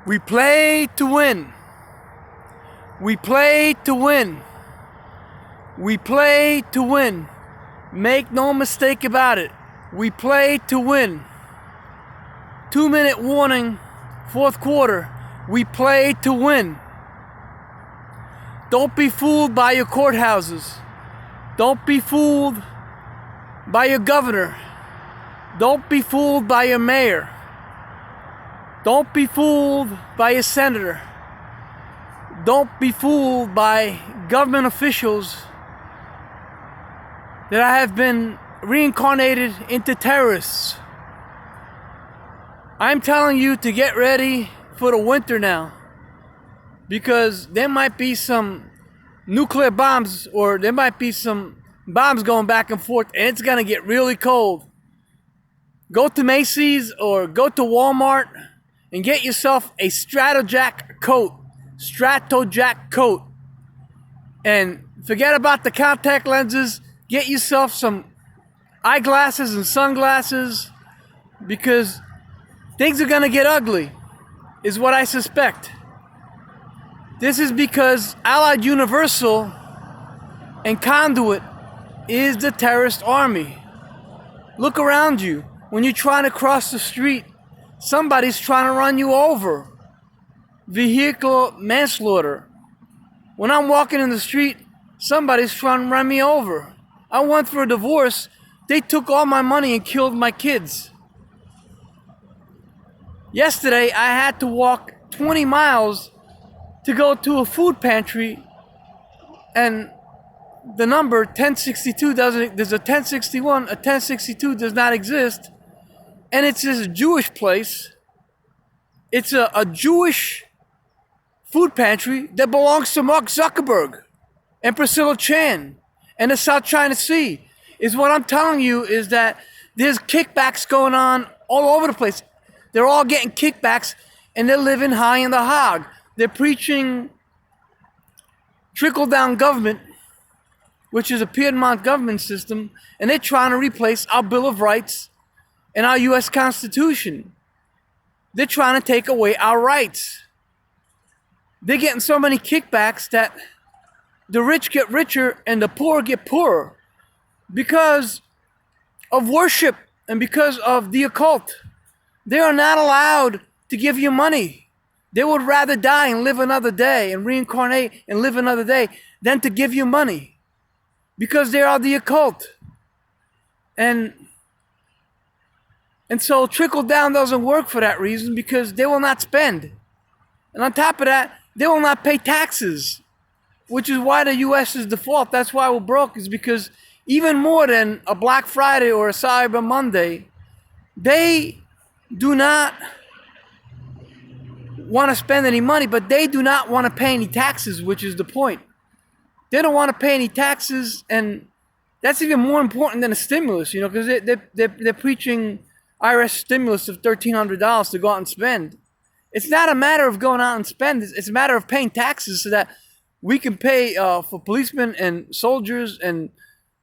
We play to win. We play to win. We play to win. Make no mistake about it. We play to win. 2-minute warning, fourth quarter. We play to win. Don't be fooled by your courthouses. Don't be fooled by your governor. Don't be fooled by your mayor. Don't be fooled by your senator. Don't be fooled by government officials that have been reincarnated into terrorists. I'm telling you to get ready for the winter now, because there might be some nuclear bombs, or there might be some bombs going back and forth, and it's gonna get really cold. Go to Macy's or go to Walmart and get yourself a Stratojack coat, and forget about the contact lenses. Get yourself some eyeglasses and sunglasses, because things are gonna get ugly, is what I suspect. This is because Allied Universal and Conduent is the terrorist army. Look around you. When you're trying to cross the street, somebody's trying to run you over. Vehicle manslaughter. When I'm walking in the street, somebody's trying to run me over. I went for a divorce. They took all my money and killed my kids. Yesterday, I had to walk 20 miles to go to a food pantry, and the number 1062 doesn't, there's a 1061, a 1062 does not exist, and it's this Jewish place. It's a Jewish food pantry that belongs to Mark Zuckerberg and Priscilla Chan and the South China Sea. Is what I'm telling you, is that there's kickbacks going on all over the place. They're all getting kickbacks, and they're living high in the hog. They're preaching trickle-down government, which is a Piedmont government system, and they're trying to replace our Bill of Rights and our U.S. Constitution. They're trying to take away our rights. They're getting so many kickbacks that the rich get richer and the poor get poorer because of worship and because of the occult. They are not allowed to give you money. They would rather die and live another day and reincarnate and live another day than to give you money, because they are the occult. And so trickle down doesn't work for that reason, because they will not spend. And on top of that, they will not pay taxes, which is why the U.S. is default. That's why we're broke, is because even more than a Black Friday or a Cyber Monday, they do not want to spend any money, but they do not want to pay any taxes, which is the point. They don't want to pay any taxes, and that's even more important than a stimulus, you know, because they're preaching IRS stimulus of $1,300 to go out and spend. It's not a matter of going out and spend. It's a matter of paying taxes so that we can pay for policemen and soldiers and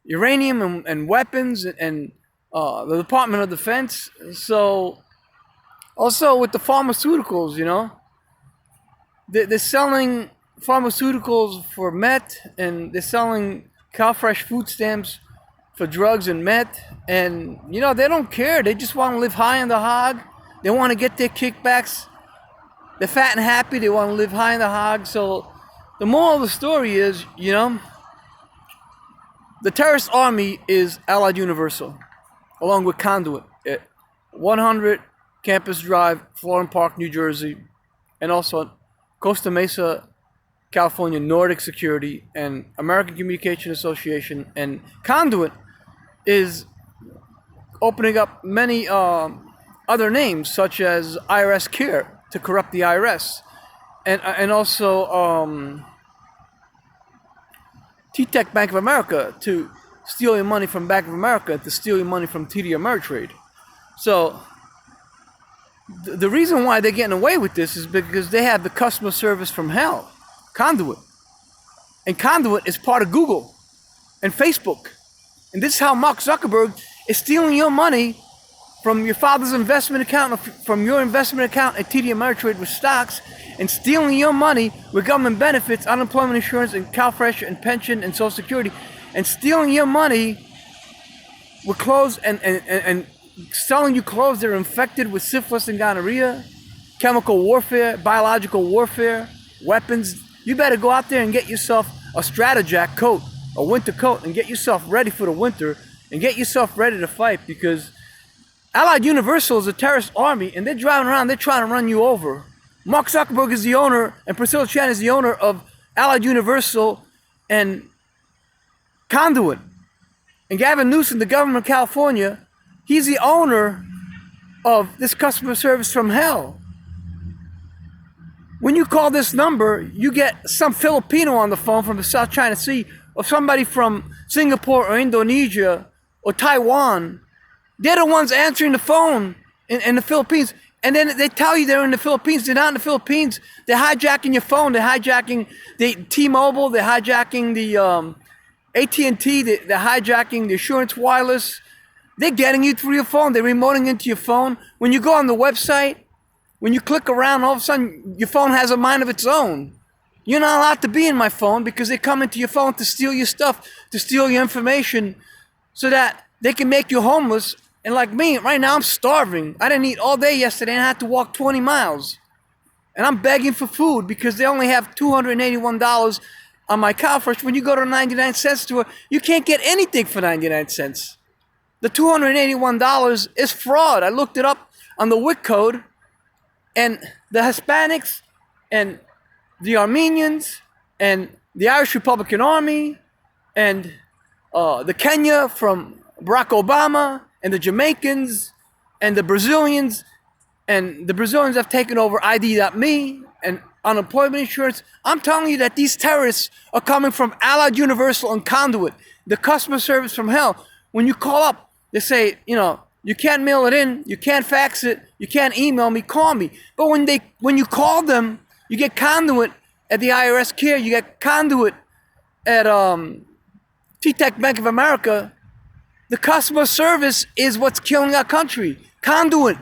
uranium and weapons and the Department of Defense. So also with the pharmaceuticals, you know, they're selling pharmaceuticals for meth, and they're selling CalFresh food stamps for drugs and meth. And, you know, they don't care. They just want to live high in the hog. They want to get their kickbacks. They're fat and happy. They want to live high in the hog. So the moral of the story is, you know, the terrorist army is Allied Universal, along with Conduent at 100 Campus Drive, Florham Park, New Jersey, and also Costa Mesa, California, Nordic Security, and American Communication Association. And Conduent is opening up many other names, such as IRS Care, to corrupt the IRS, and also T-Tech Bank of America, to steal your money from Bank of America, to steal your money from TD Ameritrade. So the reason why they're getting away with this is because they have the customer service from hell, Conduent. And Conduent is part of Google and Facebook. And this is how Mark Zuckerberg is stealing your money from your father's investment account, or from your investment account at TD Ameritrade with stocks, and stealing your money with government benefits, unemployment insurance, and CalFresh, and pension, and Social Security, and stealing your money with clothes and selling you clothes that are infected with syphilis and gonorrhea, chemical warfare, biological warfare, weapons. You better go out there and get yourself a Stratajack coat, a winter coat, and get yourself ready for the winter, and get yourself ready to fight, because Allied Universal is a terrorist army, and they're driving around, they're trying to run you over. Mark Zuckerberg is the owner, and Priscilla Chan is the owner of Allied Universal and Conduent. And Gavin Newsom, the governor of California, he's the owner of this customer service from hell. When you call this number, you get some Filipino on the phone from the South China Sea, or somebody from Singapore or Indonesia or Taiwan. They're the ones answering the phone in the Philippines. And then they tell you they're in the Philippines. They're not in the Philippines. They're hijacking your phone. They're hijacking the T-Mobile. They're hijacking the AT&T. They're hijacking the Assurance Wireless. They're getting you through your phone. They're remoting into your phone. When you go on the website, when you click around, all of a sudden your phone has a mind of its own. You're not allowed to be in my phone, because they come into your phone to steal your stuff, to steal your information, so that they can make you homeless. And like me, right now I'm starving. I didn't eat all day yesterday and I had to walk 20 miles. And I'm begging for food because they only have $281 on my CalFresh. When you go to a 99-cent store, you can't get anything for 99 cents. The $281 is fraud. I looked it up on the WIC code, and the Hispanics and the Armenians and the Irish Republican Army and the Kenya from Barack Obama, and the Jamaicans, and the Brazilians have taken over ID.me and unemployment insurance. I'm telling you that these terrorists are coming from Allied Universal and Conduent, the customer service from hell. When you call up, they say, you can't mail it in, you can't fax it, you can't email me, call me. But when you call them, you get Conduent at the IRS Care, you get Conduent at T-Tech Bank of America. The customer service is what's killing our country. Conduent.